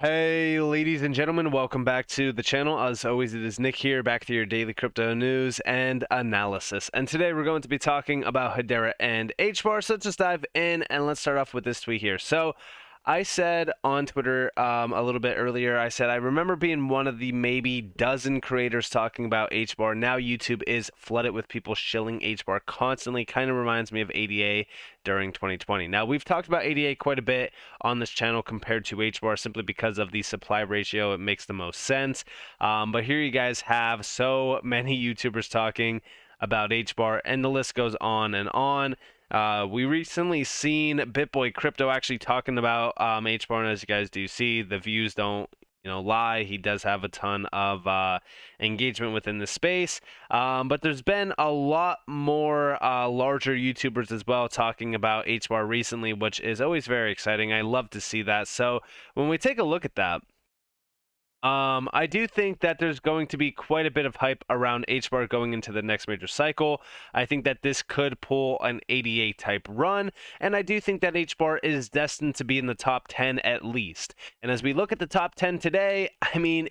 Hey, ladies and gentlemen, welcome back to the channel. As always, it is Nick here, back to your daily crypto news and analysis. And today we're going to be talking about Hedera and HBAR. So let's just dive in and let's start off with this tweet here. So I said on Twitter a little bit earlier, I said I remember being one of the maybe dozen creators talking about HBAR. Now YouTube is flooded with people shilling HBAR constantly. Kind of reminds me of ADA during 2020. Now, we've talked about ADA quite a bit on this channel compared to HBAR simply because of the supply ratio. It makes the most sense. But here you guys have so many YouTubers talking about HBAR, and the list goes on and on. We recently seen BitBoy Crypto actually talking about HBAR, and as you guys do see, the views don't lie. He does have a ton of engagement within the space, but there's been a lot more larger YouTubers as well talking about HBAR recently, which is always very exciting. I love to see that. So when we take a look at that, I do think that there's going to be quite a bit of hype around HBAR going into the next major cycle. I think that this could pull an 88 type run, and I do think that HBAR is destined to be in the top 10 at least. And as we look at the top 10 today, I mean,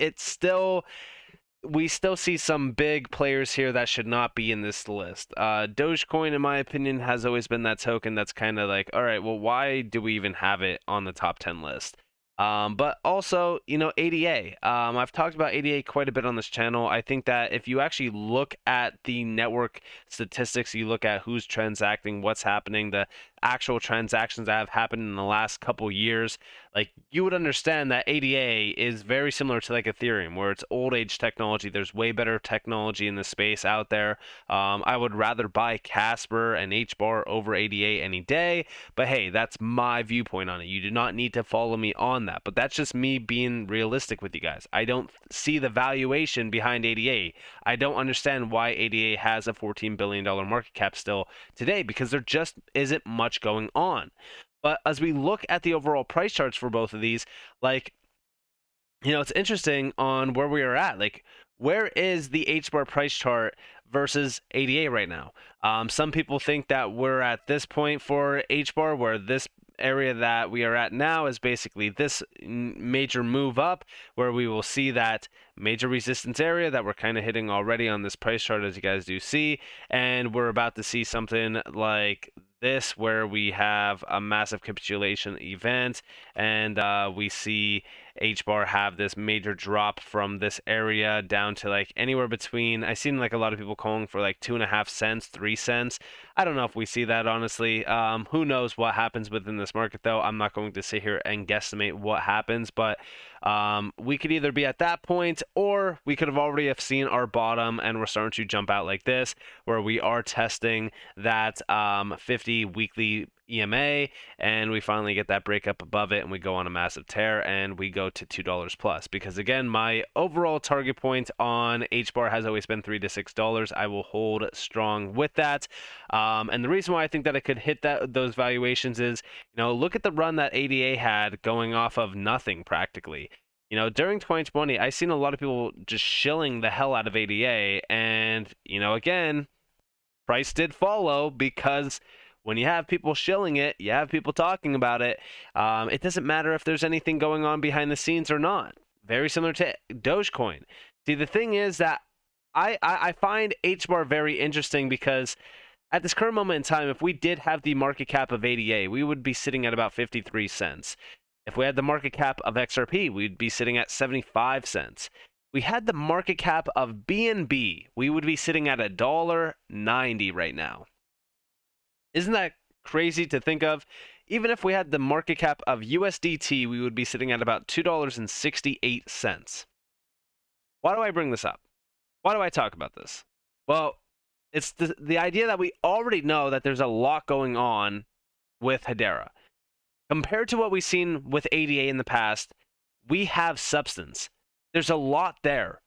we still see some big players here that should not be in this list. Dogecoin, in my opinion, has always been that token that's kind of like, all right, well, why do we even have it on the top 10 list? But also, ADA. I've talked about ADA quite a bit on this channel. I think that if you actually look at the network statistics, you look at who's transacting, what's happening, the actual transactions that have happened in the last couple years, like you would understand that ADA is very similar to like Ethereum, where it's old age technology. There's way better technology in the space out there. I would rather buy Casper and HBAR over ADA any day, but hey, that's my viewpoint on it. You do not need to follow me on that, but that's just me being realistic with you guys. I don't see the valuation behind ADA. I don't understand why ADA has a $14 billion market cap still today, because there just isn't much going on. But as we look at the overall price charts for both of these, like, it's interesting on where we are at. Like, where is the HBAR price chart versus ADA right now? Some people think that we're at this point for HBAR, where this area that we are at now is basically this major move up, where we will see that major resistance area that we're kind of hitting already on this price chart, as you guys do see, and we're about to see something like this, where we have a massive capitulation event, and we see HBAR have this major drop from this area down to like anywhere between, I seen like a lot of people calling for like 2.5 cents, 3 cents. I don't know if we see that, honestly. Who knows what happens within this market, though. I'm not going to sit here and guesstimate what happens, but we could either be at that point, or we could have already have seen our bottom and we're starting to jump out like this, where we are testing that 50 weekly EMA, and we finally get that breakup above it, and we go on a massive tear, and we go to $2 plus. Because again, my overall target point on HBAR has always been $3 to $6. I will hold strong with that. And the reason why I think that it could hit those valuations is, look at the run that ADA had going off of nothing practically. During 2020, I seen a lot of people just shilling the hell out of ADA, and again, price did follow, because when you have people shilling it, you have people talking about it. It doesn't matter if there's anything going on behind the scenes or not. Very similar to Dogecoin. See, the thing is that I find HBAR very interesting, because at this current moment in time, if we did have the market cap of ADA, we would be sitting at about 53 cents. If we had the market cap of XRP, we'd be sitting at 75 cents. We had the market cap of BNB, we would be sitting at $1.90 right now. Isn't that crazy to think of? Even if we had the market cap of USDT, we would be sitting at about $2.68. Why do I bring this up? Why do I talk about this? Well, it's the idea that we already know that there's a lot going on with Hedera. Compared to what we've seen with ADA in the past, we have substance. There's a lot there.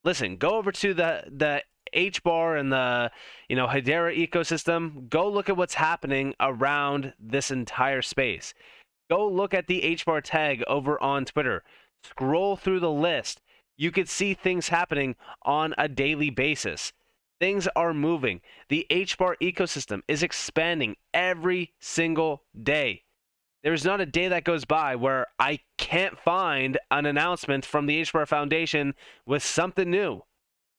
Listen, go over to the HBAR and the Hedera ecosystem. Go look at what's happening around this entire space. Go look at the HBAR tag over on Twitter. Scroll through the list. You could see things happening on a daily basis. Things are moving. The HBAR ecosystem is expanding every single day. There's not a day that goes by where I can't find an announcement from the HBAR Foundation with something new.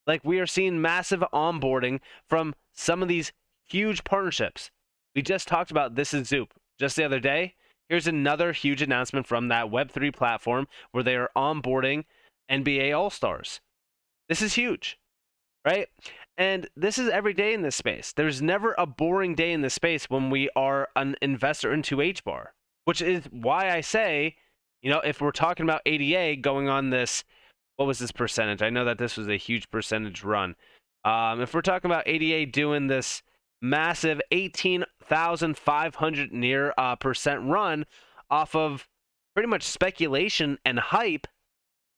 Like, we are seeing massive onboarding from some of these huge partnerships. We just talked about This Is Zoop just the other day. Here's another huge announcement from that Web3 platform where they are onboarding NBA All-Stars. This is huge, right? And this is every day in this space. There's never a boring day in this space when we are an investor into HBAR, which is why I say, if we're talking about ADA going on this, what was this percentage? I know that this was a huge percentage run. If we're talking about ADA doing this massive 18,500 near percent run off of pretty much speculation and hype,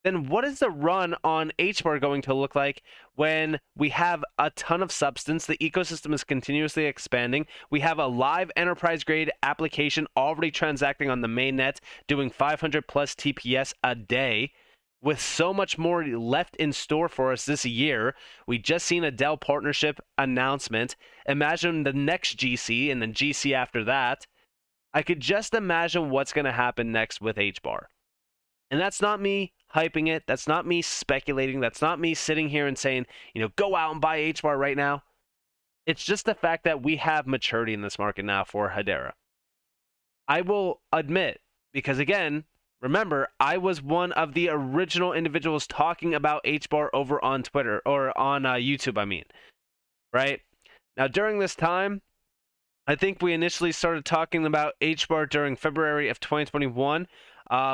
then what is the run on HBAR going to look like when we have a ton of substance? The ecosystem is continuously expanding. We have a live enterprise grade application already transacting on the mainnet, doing 500 plus TPS a day, with so much more left in store for us this year. We just seen a Dell partnership announcement. Imagine the next GC and then GC after that. I could just imagine what's going to happen next with HBAR. And that's not me hyping it. That's not me speculating. That's not me sitting here and saying, go out and buy HBAR right now. It's just the fact that we have maturity in this market now for Hedera. I will admit, because again, remember, I was one of the original individuals talking about HBAR over on Twitter, or on YouTube, I mean, right? Now, during this time, I think we initially started talking about HBAR during February of 2021.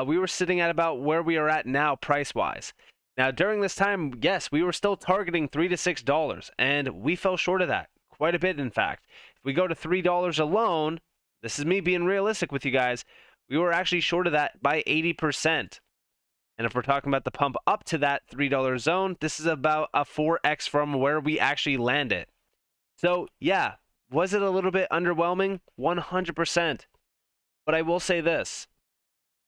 We were sitting at about where we are at now price-wise. Now, during this time, yes, we were still targeting $3 to $6, and we fell short of that quite a bit, in fact. If we go to $3 alone, this is me being realistic with you guys, we were actually short of that by 80%. And if we're talking about the pump up to that $3 zone, this is about a 4x from where we actually landed. So, yeah, was it a little bit underwhelming? 100%. But I will say this,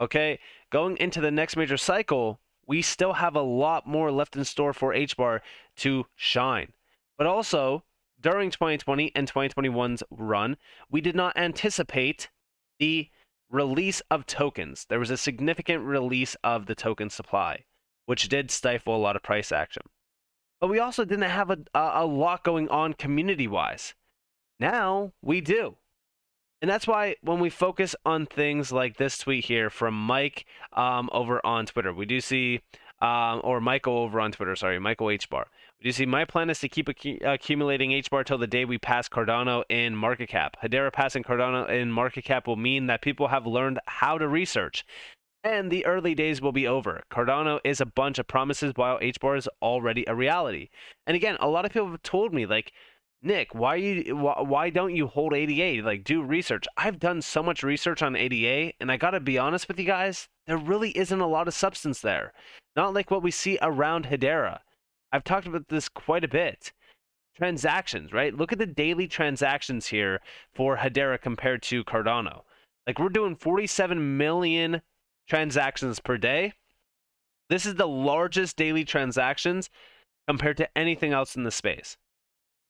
okay? Going into the next major cycle, we still have a lot more left in store for HBAR to shine. But also, during 2020 and 2021's run, we did not anticipate the release of tokens. There was a significant release of the token supply, which did stifle a lot of price action. But we also didn't have a lot going on community-wise. Now we do. And that's why when we focus on things like this tweet here from Mike over on Twitter, we do see, or Michael over on Twitter, sorry, Michael HBAR. We do see, my plan is to keep accumulating HBAR till the day we pass Cardano in market cap. Hedera passing Cardano in market cap will mean that people have learned how to research, and the early days will be over. Cardano is a bunch of promises while HBAR is already a reality. And again, a lot of people have told me, like, Nick, why don't you hold ADA? Like, do research. I've done so much research on ADA, and I gotta be honest with you guys, there really isn't a lot of substance there. Not like what we see around Hedera. I've talked about this quite a bit. Transactions, right? Look at the daily transactions here for Hedera compared to Cardano. Like, we're doing 47 million transactions per day. This is the largest daily transactions compared to anything else in the space.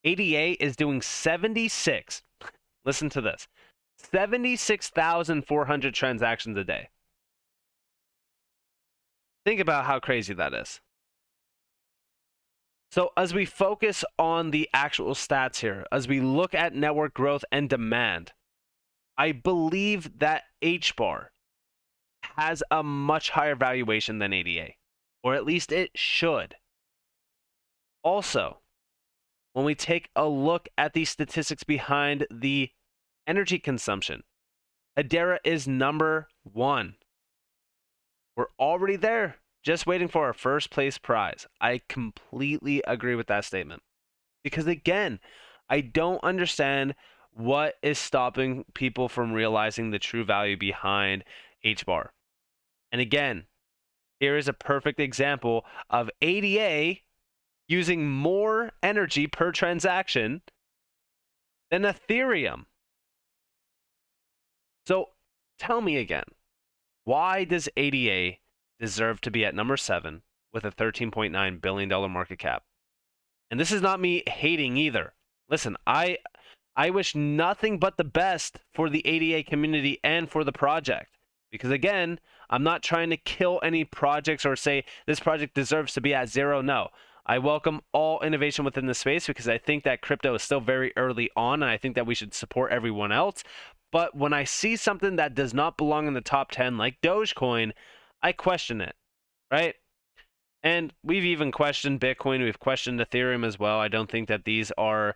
ADA is doing 76, listen to this, 76,400 transactions a day. Think about how crazy that is. So as we focus on the actual stats here, as we look at network growth and demand, I believe that HBAR has a much higher valuation than ADA, or at least it should. Also, when we take a look at the statistics behind the energy consumption, Hedera is number 1. We're already there, just waiting for our first place prize. I completely agree with that statement. Because again, I don't understand what is stopping people from realizing the true value behind HBAR. And again, here is a perfect example of ADA using more energy per transaction than Ethereum. So tell me again, why does ADA deserve to be at number 7 with a $13.9 billion market cap? And this is not me hating either. Listen, I I wish nothing but the best for the ADA community and for the project. Because again, I'm not trying to kill any projects or say this project deserves to be at zero. No. I welcome all innovation within the space because I think that crypto is still very early on, and I think that we should support everyone else. But when I see something that does not belong in the top 10, like Dogecoin, I question it, right? And we've even questioned Bitcoin. We've questioned Ethereum as well. I don't think that these are,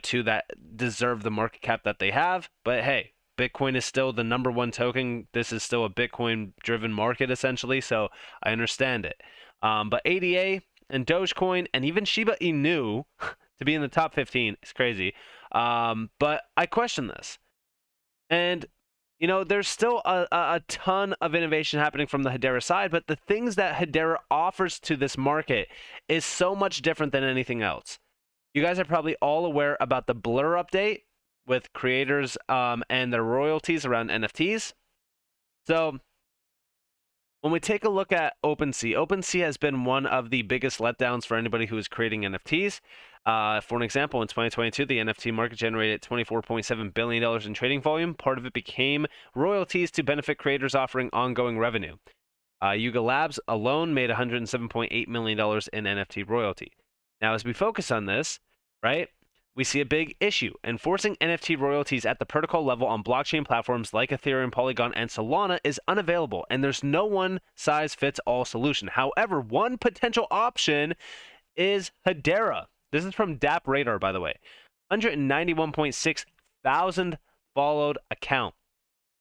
two that deserve the market cap that they have. But hey, Bitcoin is still the number one token. This is still a Bitcoin-driven market, essentially. So I understand it. But ADA and Dogecoin and even Shiba Inu to be in the top 15 is crazy. But I question this. And there's still a ton of innovation happening from the Hedera side, but the things that Hedera offers to this market is so much different than anything else. You guys are probably all aware about the Blur update with creators and their royalties around NFTs. So when we take a look at OpenSea has been one of the biggest letdowns for anybody who is creating NFTs. For an example, in 2022, the NFT market generated $24.7 billion in trading volume. Part of it became royalties to benefit creators offering ongoing revenue. Yuga Labs alone made $107.8 million in NFT royalty. Now, as we focus on this, right, we see a big issue. Enforcing NFT royalties at the protocol level on blockchain platforms like Ethereum, Polygon, and Solana is unavailable, and there's no one-size-fits-all solution. However, one potential option is Hedera. This is from DApp Radar, by the way. 191.6 thousand followed account.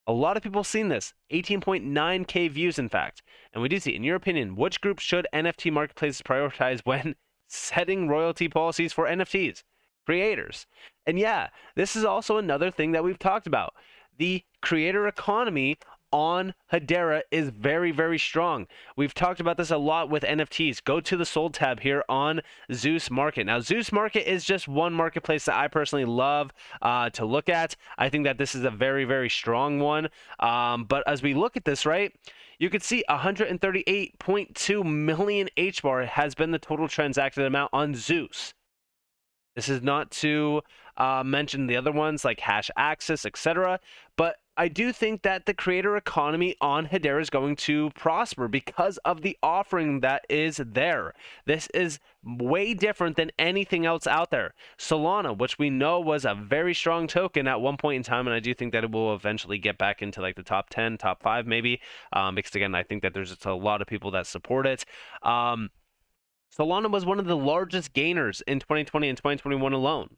A lot of people have seen this. 18.9K views, in fact. And we do see, in your opinion, which group should NFT marketplaces prioritize when setting royalty policies for NFTs? Creators. And yeah, this is also another thing that we've talked about. The creator economy on Hedera is very, very strong. We've talked about this a lot with NFTs. Go to the sold tab here on Zeus Market. Now, Zeus Market is just one marketplace that I personally love to look at. I think that this is a very, very strong one. But as we look at this, right, you can see 138.2 million HBAR has been the total transacted amount on Zeus. This is not to mention the other ones like Hash Access, etc. But I do think that the creator economy on Hedera is going to prosper because of the offering that is there. This is way different than anything else out there. Solana, which we know was a very strong token at one point in time, and I do think that it will eventually get back into like the top 10, top 5 maybe, because again, I think that there's just a lot of people that support it. Solana was one of the largest gainers in 2020 and 2021 alone.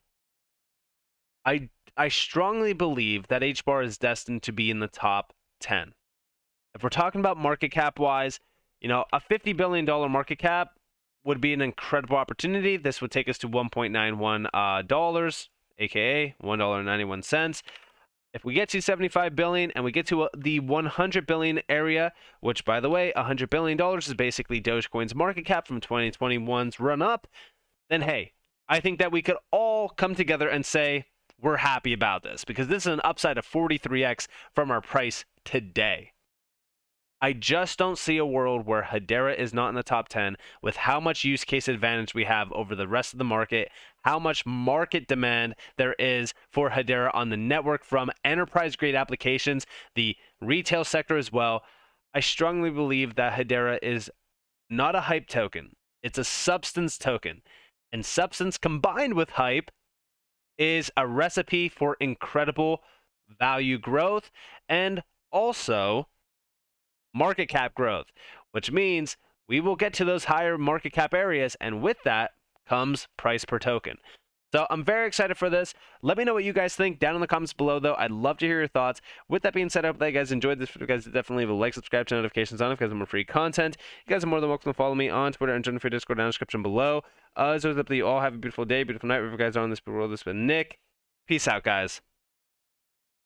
I strongly believe that HBAR is destined to be in the top 10. If we're talking about market cap wise, a $50 billion market cap would be an incredible opportunity. This would take us to $1.91, aka $1.91. If we get to 75 billion and we get to the 100 billion area, which by the way, $100 billion is basically Dogecoin's market cap from 2021's run up, then hey, I think that we could all come together and say we're happy about this because this is an upside of 43x from our price today. I just don't see a world where Hedera is not in the top 10 with how much use case advantage we have over the rest of the market, how much market demand there is for Hedera on the network from enterprise-grade applications, the retail sector as well. I strongly believe that Hedera is not a hype token. It's a substance token. And substance combined with hype is a recipe for incredible value growth and also market cap growth, which means we will get to those higher market cap areas, and with that comes price per token. So I'm very excited for this. Let me know what you guys think down in the comments below, though. I'd love to hear your thoughts. With that being said, I hope that you guys enjoyed this video. Guys, definitely leave a like, subscribe, turn notifications on if you guys want more free content. You guys are more than welcome to follow me on Twitter and join the free Discord down in the description below. As always, up to you all. Have a beautiful day, beautiful night, wherever you guys are on this world. This has been Nick. Peace out, guys.